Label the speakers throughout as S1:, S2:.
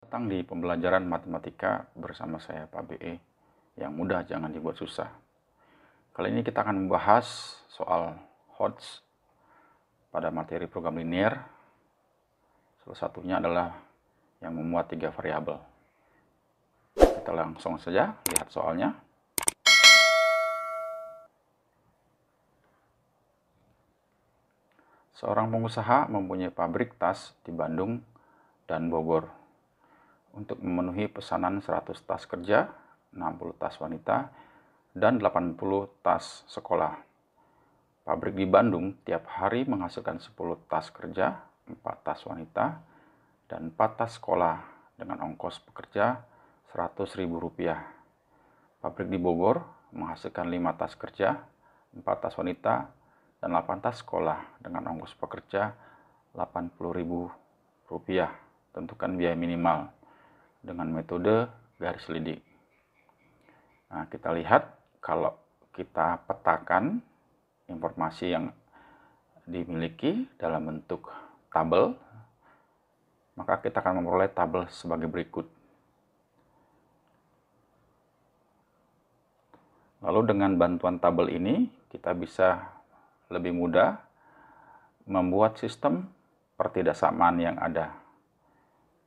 S1: Datang di pembelajaran matematika bersama saya Pak BE. Yang mudah jangan dibuat susah. Kali ini kita akan membahas soal Hodge pada materi program linear. Salah satunya adalah yang memuat 3 variabel. Kita langsung saja lihat soalnya. Seorang pengusaha mempunyai pabrik tas di Bandung dan Bogor. Untuk memenuhi pesanan 100 tas kerja, 60 tas wanita, dan 80 tas sekolah. Pabrik di Bandung tiap hari menghasilkan 10 tas kerja, 4 tas wanita, dan 4 tas sekolah dengan ongkos pekerja Rp100.000. Pabrik di Bogor menghasilkan 5 tas kerja, 4 tas wanita, dan 8 tas sekolah dengan ongkos pekerja Rp80.000. Tentukan biaya minimal dengan metode garis lidik. Nah, kita lihat kalau kita petakan informasi yang dimiliki dalam bentuk tabel, maka kita akan memperoleh tabel sebagai berikut. Lalu dengan bantuan tabel ini, kita bisa lebih mudah membuat sistem pertidaksamaan yang ada.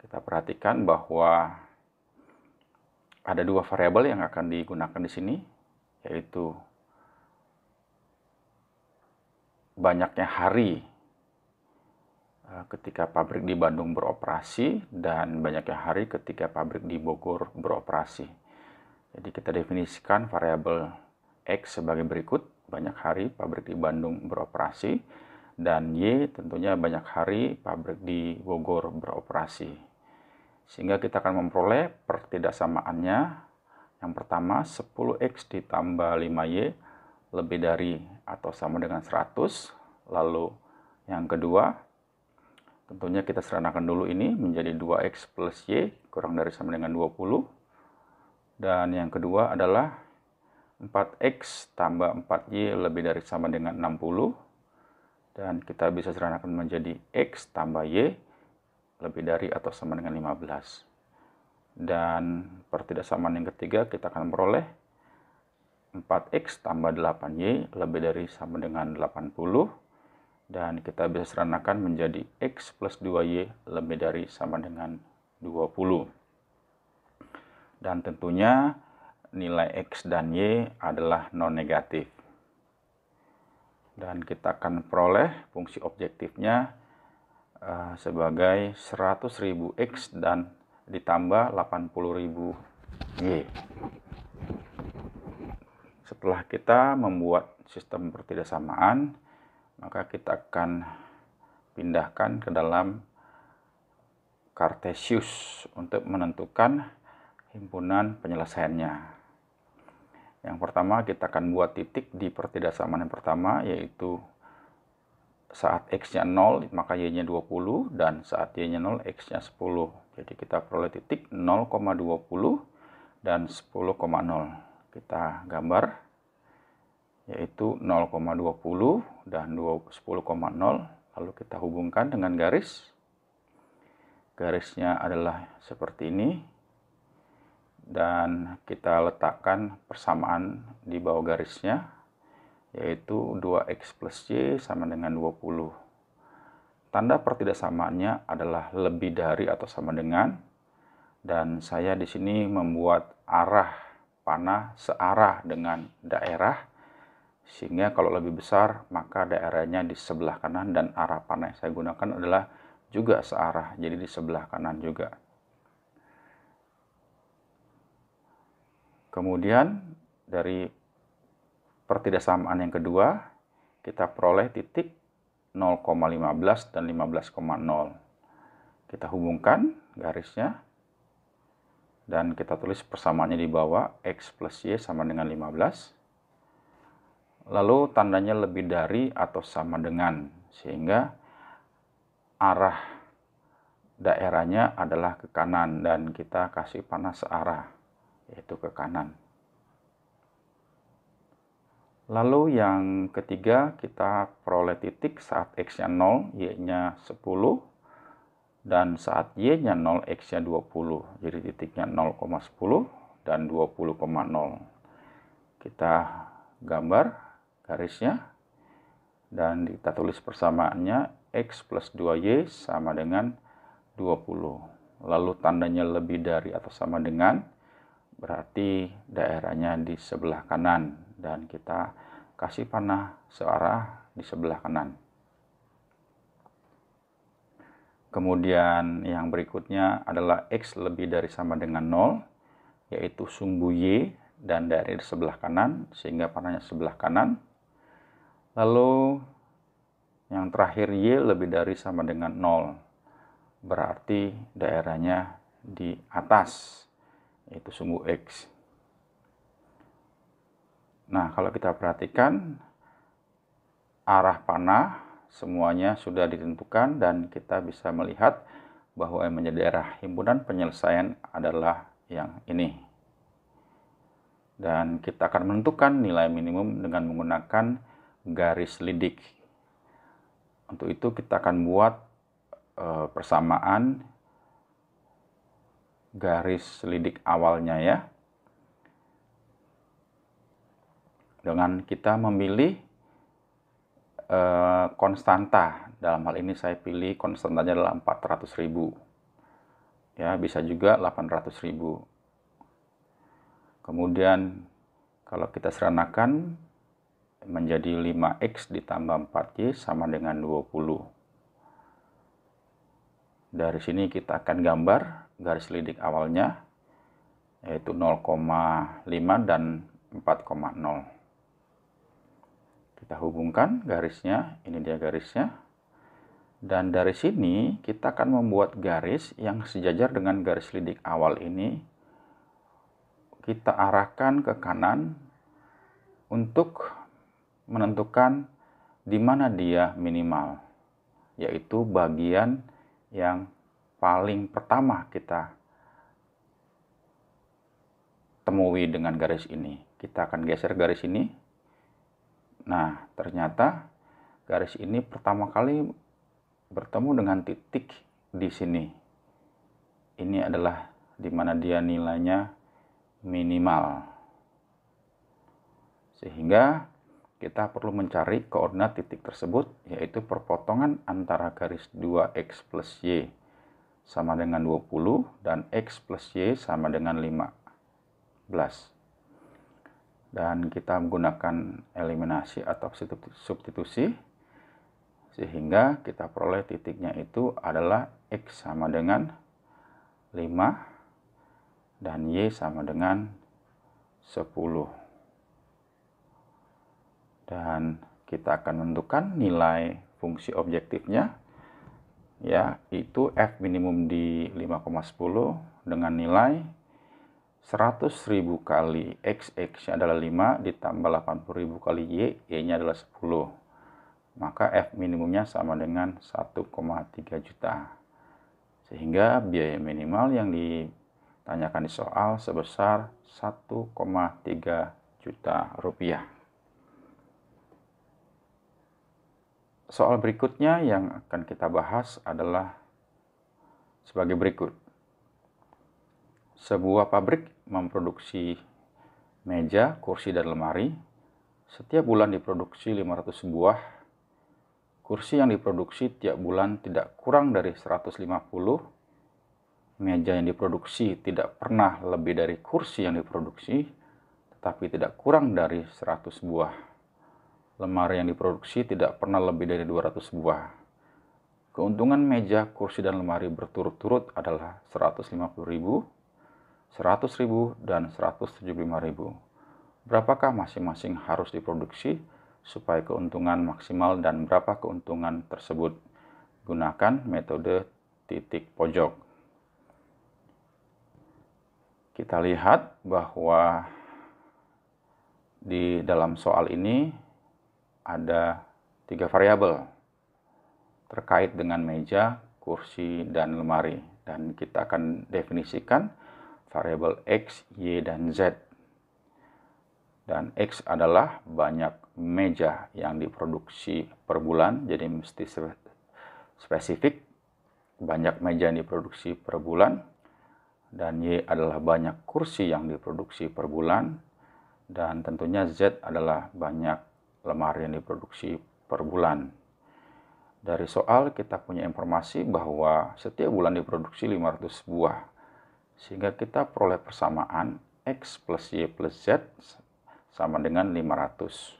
S1: Kita perhatikan bahwa ada 2 variabel yang akan digunakan di sini, yaitu banyaknya hari ketika pabrik di Bandung beroperasi dan banyaknya hari ketika pabrik di Bogor beroperasi. Jadi kita definisikan variabel X sebagai berikut, banyak hari pabrik di Bandung beroperasi, dan Y tentunya banyak hari pabrik di Bogor beroperasi. Sehingga kita akan memperoleh pertidaksamaannya. Yang pertama, 10X ditambah 5Y lebih dari atau sama dengan 100. Lalu yang kedua, tentunya kita sederhanakan dulu ini menjadi 2X plus Y kurang dari sama dengan 20. Dan yang kedua adalah 4X tambah 4Y lebih dari sama dengan 60. Dan kita bisa sederhanakan menjadi X tambah Y lebih dari atau sama dengan 15. Dan pertidaksamaan yang ketiga kita akan memperoleh 4X tambah 8Y lebih dari sama dengan 80. Dan kita bisa sederhanakan menjadi X plus 2Y lebih dari sama dengan 20. Dan tentunya nilai X dan Y adalah non-negatif. Dan kita akan peroleh fungsi objektifnya sebagai 100.000 X dan ditambah 80.000 Y. Setelah kita membuat sistem pertidaksamaan, maka kita akan pindahkan ke dalam Cartesius untuk menentukan himpunan penyelesaiannya. Yang pertama kita akan buat titik di pertidaksamaan yang pertama, yaitu saat X-nya 0 maka Y-nya 20, dan saat Y-nya 0 X-nya 10. Jadi kita peroleh titik 0,20 dan 10,0. Kita gambar, yaitu 0,20 dan 10,0. Lalu kita hubungkan dengan garis. Garisnya adalah seperti ini. Dan kita letakkan persamaan di bawah garisnya, yaitu 2X plus Y sama dengan 20. Tanda pertidaksamaannya adalah lebih dari atau sama dengan, dan saya di sini membuat arah panah searah dengan daerah, sehingga kalau lebih besar maka daerahnya di sebelah kanan, dan arah panah yang saya gunakan adalah juga searah, jadi di sebelah kanan juga. Kemudian dari pertidaksamaan yang kedua, kita peroleh titik 0,15 dan 15,0. Kita hubungkan garisnya, dan kita tulis persamaannya di bawah, X plus Y sama dengan 15. Lalu tandanya lebih dari atau sama dengan, sehingga arah daerahnya adalah ke kanan, dan kita kasih panah searah, yaitu ke kanan. Lalu yang ketiga, kita peroleh titik saat X-nya 0, Y-nya 10, Dan saat Y-nya 0, X-nya 20. Jadi titiknya 0,10 dan 20,0. Kita gambar garisnya. Dan kita tulis persamaannya X plus 2Y sama dengan 20. Lalu tandanya lebih dari atau sama dengan, berarti daerahnya di sebelah kanan. Dan kita kasih panah searah di sebelah kanan. Kemudian yang berikutnya adalah X lebih dari sama dengan 0, yaitu sumbu Y dan daerah di sebelah kanan, sehingga panahnya sebelah kanan. Lalu yang terakhir Y lebih dari sama dengan 0, berarti daerahnya di atas, yaitu sumbu X. Nah, kalau kita perhatikan, arah panah semuanya sudah ditentukan dan kita bisa melihat bahwa yang menjadi daerah himpunan penyelesaian adalah yang ini. Dan kita akan menentukan nilai minimum dengan menggunakan garis lidik. Untuk itu kita akan buat persamaan garis lidik awalnya ya. Dengan kita memilih konstanta. Dalam hal ini saya pilih konstantanya adalah 400.000. Ya, bisa juga 800.000. Kemudian kalau kita seranakan menjadi 5X ditambah 4Y sama dengan 20. Dari sini kita akan gambar garis lidik awalnya, yaitu 0,5 dan 4,0. Kita hubungkan garisnya, ini dia garisnya. Dan dari sini kita akan membuat garis yang sejajar dengan garis lidik awal ini. Kita arahkan ke kanan untuk menentukan di mana dia minimal, yaitu bagian yang paling pertama kita temui dengan garis ini. Kita akan geser garis ini. Nah, ternyata garis ini pertama kali bertemu dengan titik di sini. Ini adalah di mana dia nilainya minimal. Sehingga kita perlu mencari koordinat titik tersebut, yaitu perpotongan antara garis 2X plus Y sama dengan 20 dan X plus Y sama dengan 15. Dan kita menggunakan eliminasi atau substitusi, sehingga kita peroleh titiknya itu adalah X sama dengan 5 dan Y sama dengan 10. Dan kita akan menentukan nilai fungsi objektifnya, yaitu F minimum di 5,10 dengan nilai 100.000 kali X adalah 5 ditambah 80.000 kali Y-nya adalah 10. Maka F minimumnya sama dengan 1,3 juta. Sehingga biaya minimal yang ditanyakan di soal sebesar 1,3 juta rupiah. Soal berikutnya yang akan kita bahas adalah sebagai berikut. Sebuah pabrik memproduksi meja, kursi, dan lemari. Setiap bulan diproduksi 500 buah. Kursi yang diproduksi tiap bulan tidak kurang dari 150. Meja yang diproduksi tidak pernah lebih dari kursi yang diproduksi, tetapi tidak kurang dari 100 buah. Lemari yang diproduksi tidak pernah lebih dari 200 buah. Keuntungan meja, kursi, dan lemari berturut-turut adalah 150.000, 100.000, dan 175.000. Berapakah masing-masing harus diproduksi supaya keuntungan maksimal dan berapa keuntungan tersebut? Gunakan metode titik pojok. Kita lihat bahwa di dalam soal ini ada 3 variabel terkait dengan meja, kursi, dan lemari. Dan kita akan definisikan variabel X, Y, dan Z. Dan X adalah banyak meja yang diproduksi per bulan, jadi mesti spesifik. banyak meja yang diproduksi per bulan, dan Y adalah banyak kursi yang diproduksi per bulan, dan tentunya Z adalah banyak lemari yang diproduksi per bulan. Dari soal kita punya informasi bahwa setiap bulan diproduksi 500 buah, sehingga kita peroleh persamaan X plus Y plus Z sama dengan 500.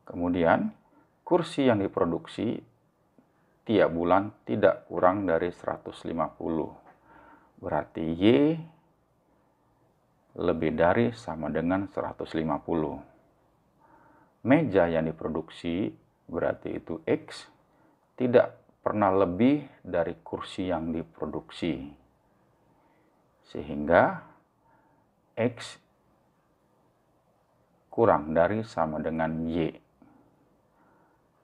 S1: Kemudian kursi yang diproduksi tiap bulan tidak kurang dari 150. Berarti Y lebih dari sama dengan 150. Meja yang diproduksi berarti itu X tidak pernah lebih dari kursi yang diproduksi. Sehingga X kurang dari sama dengan Y.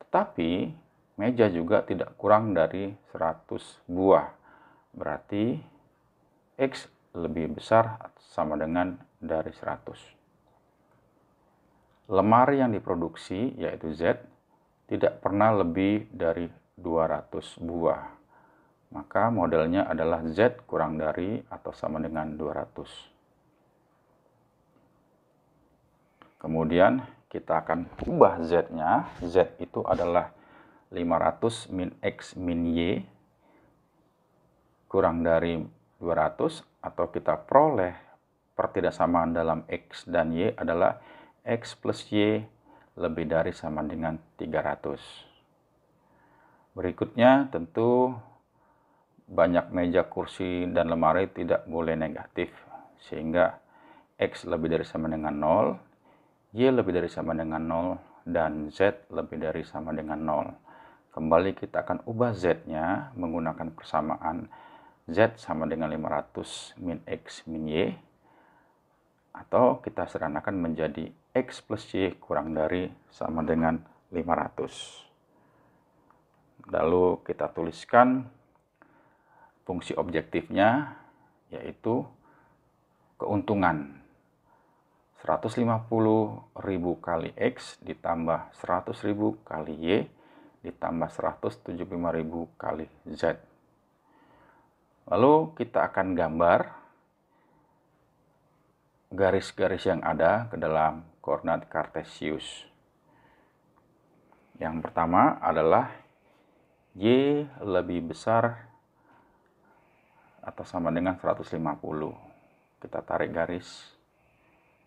S1: Tetapi meja juga tidak kurang dari 100 buah. Berarti X lebih besar sama dengan dari 100. Lemari yang diproduksi yaitu Z tidak pernah lebih dari 200 buah. Maka modelnya adalah Z kurang dari atau sama dengan 200. Kemudian kita akan ubah Z-nya. Z itu adalah 500 min X min Y kurang dari 200, atau kita peroleh pertidaksamaan dalam X dan Y adalah X plus Y lebih dari sama dengan 300. Berikutnya tentu banyak meja, kursi, dan lemari tidak boleh negatif, sehingga X lebih dari sama dengan 0, Y lebih dari sama dengan 0, dan Z lebih dari sama dengan 0. Kembali kita akan ubah Z-nya menggunakan persamaan Z sama dengan 500 min X min Y, atau kita sederhanakan menjadi X plus Y kurang dari sama dengan 500. Lalu kita tuliskan fungsi objektifnya, yaitu keuntungan 150.000 kali X ditambah 100.000 kali Y ditambah 175.000 kali Z. Lalu kita akan gambar garis-garis yang ada ke dalam koordinat kartesius. Yang pertama adalah Y lebih besar atau sama dengan 150. Kita tarik garis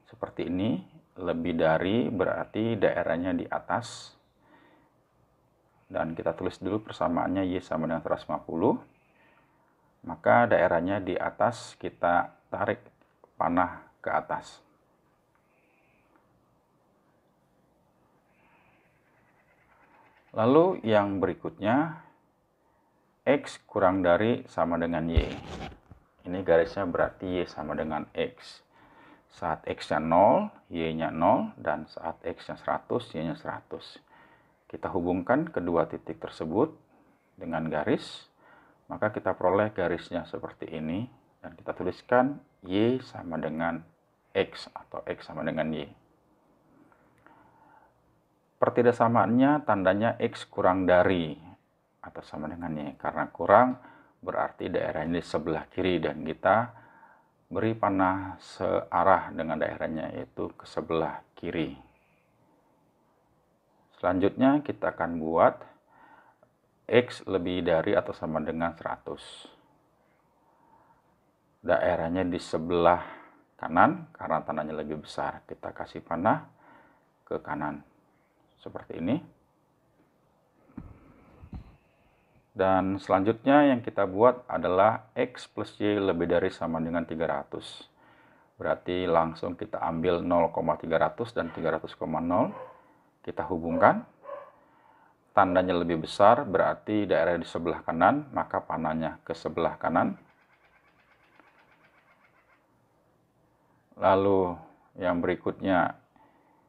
S1: seperti ini. Lebih dari berarti daerahnya di atas. Dan kita tulis dulu persamaannya Y sama dengan 150. Maka daerahnya di atas, kita tarik panah ke atas. Lalu yang berikutnya, X kurang dari sama dengan Y. Ini garisnya berarti Y sama dengan X. Saat X-nya 0, Y-nya 0, dan saat X-nya 100, Y-nya 100. Kita hubungkan kedua titik tersebut dengan garis, maka kita peroleh garisnya seperti ini, dan kita tuliskan Y sama dengan X atau X sama dengan Y. Pertidaksamaannya tandanya X kurang dari atau sama dengan Y. Karena kurang berarti daerahnya di sebelah kiri, dan kita beri panah searah dengan daerahnya, yaitu ke sebelah kiri. Selanjutnya kita akan buat X lebih dari atau sama dengan 100. Daerahnya di sebelah kanan, karena tandanya lebih besar. Kita kasih panah ke kanan. Seperti ini. Dan selanjutnya yang kita buat adalah X plus Y lebih dari sama dengan 300. Berarti langsung kita ambil 0,300 dan 300,0. Kita hubungkan. Tandanya lebih besar berarti daerah di sebelah kanan, maka panahnya ke sebelah kanan. Lalu yang berikutnya,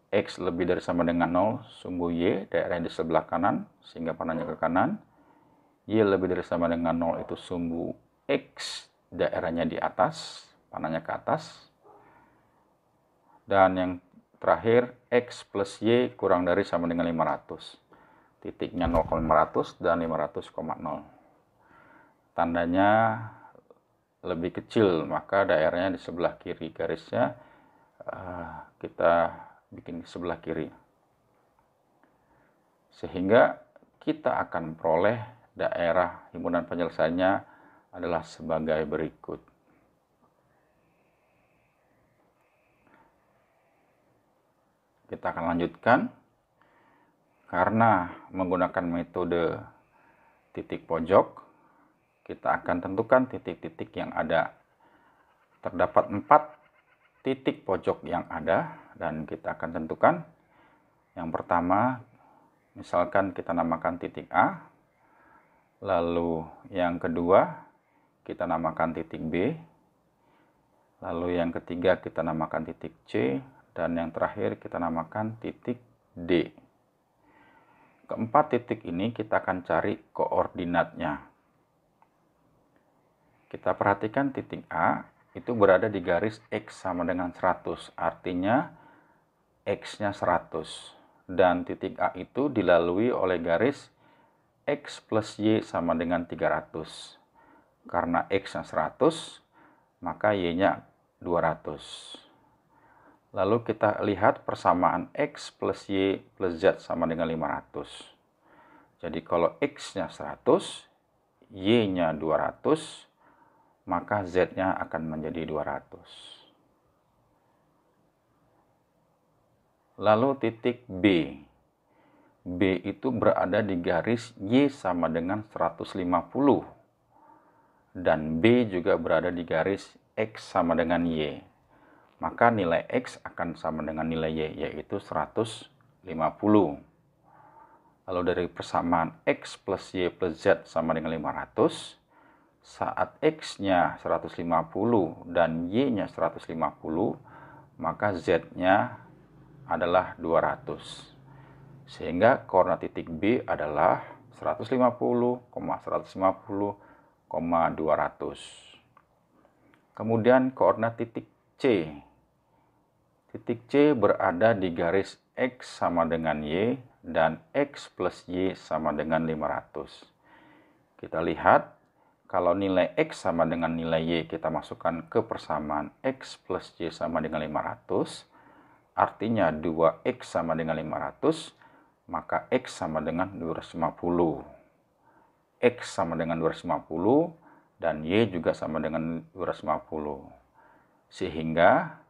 S1: X lebih dari sama dengan 0, sumbu Y, daerah di sebelah kanan, sehingga panahnya ke kanan. Y lebih dari sama dengan 0 itu sumbu X, daerahnya di atas, panahnya ke atas. Dan yang terakhir, X plus Y kurang dari sama dengan 500. Titiknya 0,500 dan 500,0. tandanya lebih kecil, maka daerahnya di sebelah kiri garisnya kita bikin di sebelah kiri. Sehingga kita akan peroleh daerah himpunan penyelesaiannya adalah sebagai berikut. Kita akan lanjutkan. Karena menggunakan metode titik pojok, kita akan tentukan titik-titik yang ada. Terdapat 4 titik pojok yang ada, dan kita akan tentukan. Yang pertama, misalkan kita namakan titik A. Lalu yang kedua, kita namakan titik B. Lalu yang ketiga, kita namakan titik C. Dan yang terakhir, kita namakan titik D. Keempat titik ini kita akan cari koordinatnya. Kita perhatikan titik A itu berada di garis X sama dengan 100. Artinya X-nya 100. Dan titik A itu dilalui oleh garis X plus Y sama dengan 300. Karena X-nya 100, maka Y-nya 200. Lalu kita lihat persamaan X plus Y plus Z sama dengan 500. Jadi kalau X-nya 100, Y-nya 200, maka Z-nya akan menjadi 200. Lalu titik B. B itu berada di garis Y sama dengan 150. Dan B juga berada di garis X sama dengan Y. Maka nilai X akan sama dengan nilai Y, yaitu 150. Lalu dari persamaan X plus Y plus Z sama dengan 500, saat X-nya 150 dan Y-nya 150, maka Z-nya adalah 200. Sehingga koordinat titik B adalah 150,200. Kemudian koordinat titik C. Titik C berada di garis X sama dengan Y dan X plus Y sama dengan 500. Kita lihat, kalau nilai X sama dengan nilai Y kita masukkan ke persamaan X plus Y sama dengan 500, artinya 2X sama dengan 500, maka X sama dengan 250. X sama dengan 250 dan Y juga sama dengan 250. Sehingga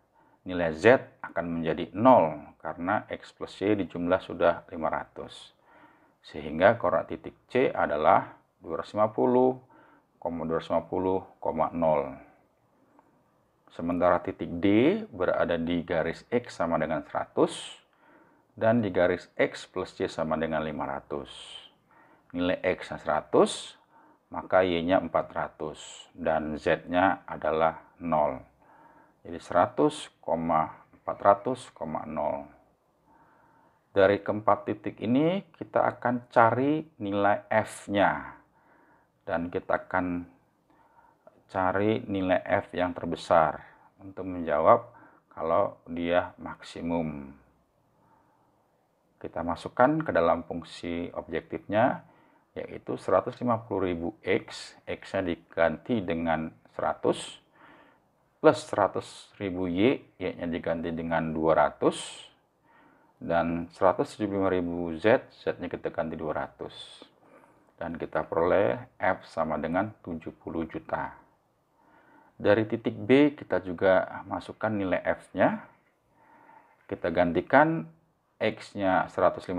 S1: nilai Z akan menjadi 0 karena X plus Y dijumlah sudah 500. Sehingga koordinat titik C adalah 250,250,0. Sementara titik D berada di garis X sama dengan 100 dan di garis X plus Y sama dengan 500. Nilai X-nya 100, maka Y-nya 400 dan Z-nya adalah 0. Jadi 100,400,0. Dari keempat titik ini kita akan cari nilai F-nya. Dan kita akan cari nilai F yang terbesar untuk menjawab kalau dia maksimum. Kita masukkan ke dalam fungsi objektifnya, yaitu 150.000 X. X-nya diganti dengan 100. Plus 100.000 Y, Y-nya diganti dengan 200, dan 175.000 Z, Z-nya kita ganti 200. Dan kita peroleh F sama dengan 70 juta. Dari titik B kita juga masukkan nilai F-nya. Kita gantikan X-nya 150,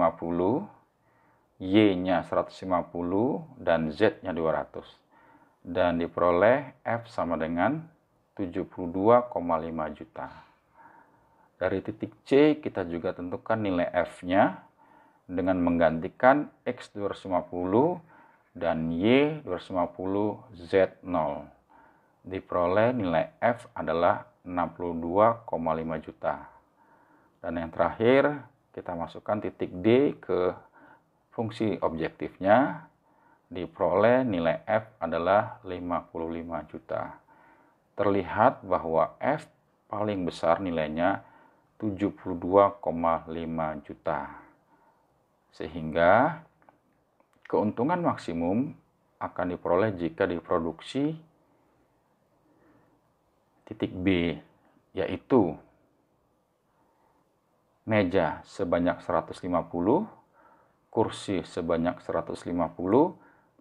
S1: Y-nya 150, dan Z-nya 200. Dan diperoleh F sama dengan 72,5 juta. Dari titik C kita juga tentukan nilai F-nya dengan menggantikan X 250 dan Y 250 Z 0. Diperoleh nilai F adalah 62,5 juta. Dan yang terakhir kita masukkan titik D ke fungsi objektifnya. Diperoleh nilai F adalah 55 juta. Terlihat bahwa F paling besar nilainya 72,5 juta. Sehingga keuntungan maksimum akan diperoleh jika diproduksi titik B, yaitu meja sebanyak 150, kursi sebanyak 150,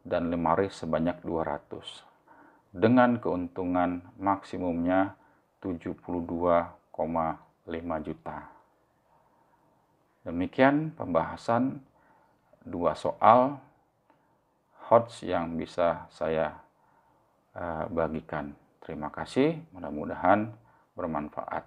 S1: dan lemari sebanyak 200. Dengan keuntungan maksimumnya 72,5 juta. Demikian pembahasan 2 soal HOTS yang bisa saya bagikan. Terima kasih, mudah-mudahan bermanfaat.